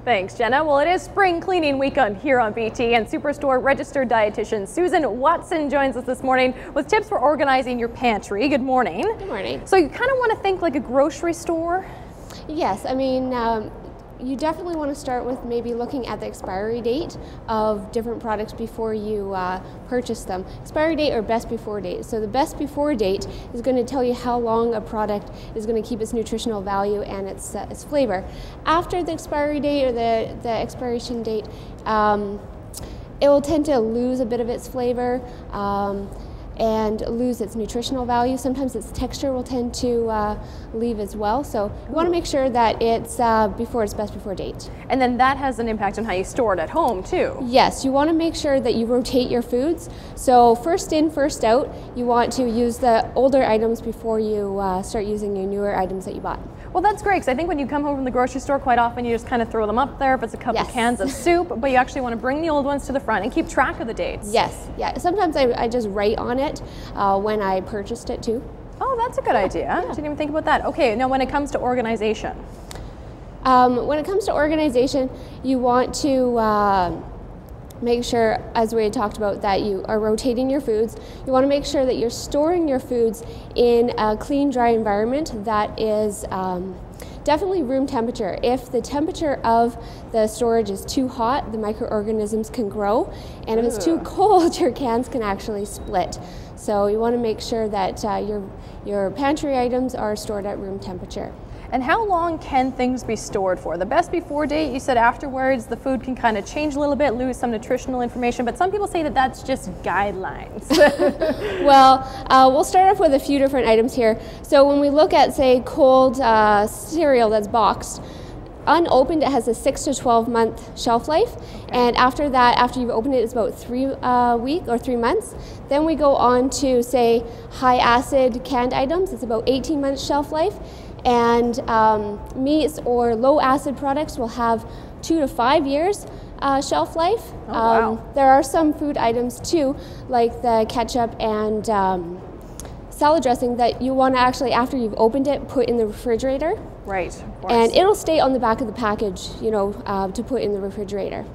Thanks, Jenna. Well, it is spring cleaning weekend here on BT, and Superstore registered dietitian Susan Watson joins us this morning with tips for organizing your pantry. Good morning. Good morning. So you kind of want to think like a grocery store? Yes, I mean, you definitely want to start with maybe looking at the expiry date of different products before you purchase them. Expiry date or best before date. So the best before date is going to tell you how long a product is going to keep its nutritional value and its flavor. After the expiry date or the expiration date, it will tend to lose a bit of its flavor and lose its nutritional value. Sometimes its texture will tend to leave as well. So you want to make sure that it's before its best before date. And then that has an impact on how you store it at home too. Yes, you want to make sure that you rotate your foods. So first in, first out, you want to use the older items before you start using your newer items that you bought. Well, that's great, because I think when you come home from the grocery store, quite often you just kind of throw them up there if it's a couple cans of soup, but you actually want to bring the old ones to the front and keep track of the dates. Yes, yeah. Sometimes I just write on it when I purchased it too. Oh, that's a good idea. Yeah. Didn't even think about that. Okay, now when it comes to organization. When it comes to organization, you want to make sure, as we had talked about, that you are rotating your foods. You want to make sure that you're storing your foods in a clean, dry environment that is definitely room temperature. If the temperature of the storage is too hot, the microorganisms can grow, and if it's too cold, your cans can actually split. So you want to make sure that your pantry items are stored at room temperature. And how long can things be stored for? The best before date, you said afterwards the food can kind of change a little bit, lose some nutritional information, but some people say that that's just guidelines. Well, we'll start off with a few different items here. So when we look at, say, cold cereal that's boxed, unopened, it has a 6 to 12 month shelf life, and after that, after you've opened it, it's about 3 weeks or 3 months. Then we go on to, say, high acid canned items. It's about 18 months shelf life. And meats or low acid products will have 2 to 5 years shelf life. Oh, wow. There are some food items too, like the ketchup and salad dressing, that you want to actually, after you've opened it, put in the refrigerator. Right. And it'll stay on the back of the package, you know, to put in the refrigerator.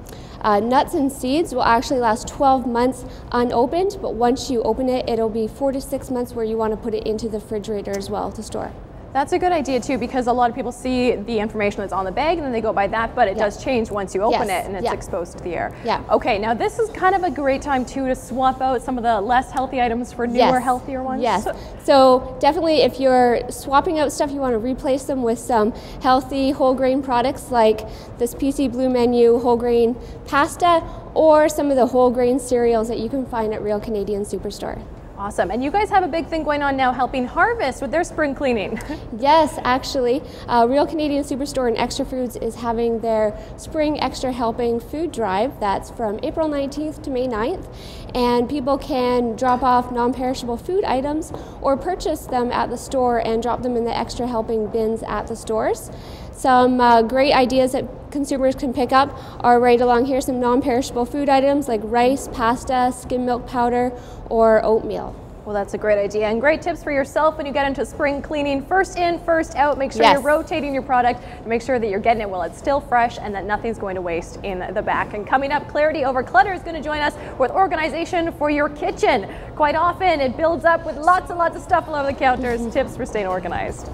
Nuts and seeds will actually last 12 months unopened, but once you open it, it'll be 4 to 6 months where you want to put it into the refrigerator as well to store. That's a good idea too, because a lot of people see the information that's on the bag and then they go by that, but it does change once you open it and it's exposed to the air. Yeah. Okay, now this is kind of a great time too to swap out some of the less healthy items for newer, healthier ones. Yes. So definitely, if you're swapping out stuff, you want to replace them with some healthy whole grain products like this PC Blue Menu whole grain pasta, or some of the whole grain cereals that you can find at Real Canadian Superstore. Awesome. And you guys have a big thing going on now helping Harvest with their spring cleaning. Yes, actually. Real Canadian Superstore and Extra Foods is having their Spring Extra Helping food drive. That's from April 19th to May 9th. And people can drop off non-perishable food items or purchase them at the store and drop them in the Extra Helping bins at the stores. Some great ideas that consumers can pick up are right along here, some non-perishable food items like rice, pasta, skim milk powder, or oatmeal. Well, that's a great idea, and great tips for yourself when you get into spring cleaning. First in, first out. Make sure you're rotating your product to make sure that you're getting it while it's still fresh and that nothing's going to waste in the back. And coming up, Clarity Over Clutter is going to join us with organization for your kitchen. Quite often it builds up with lots and lots of stuff all over the counters. Tips for staying organized.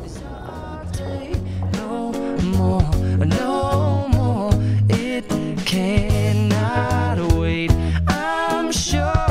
No more, it can't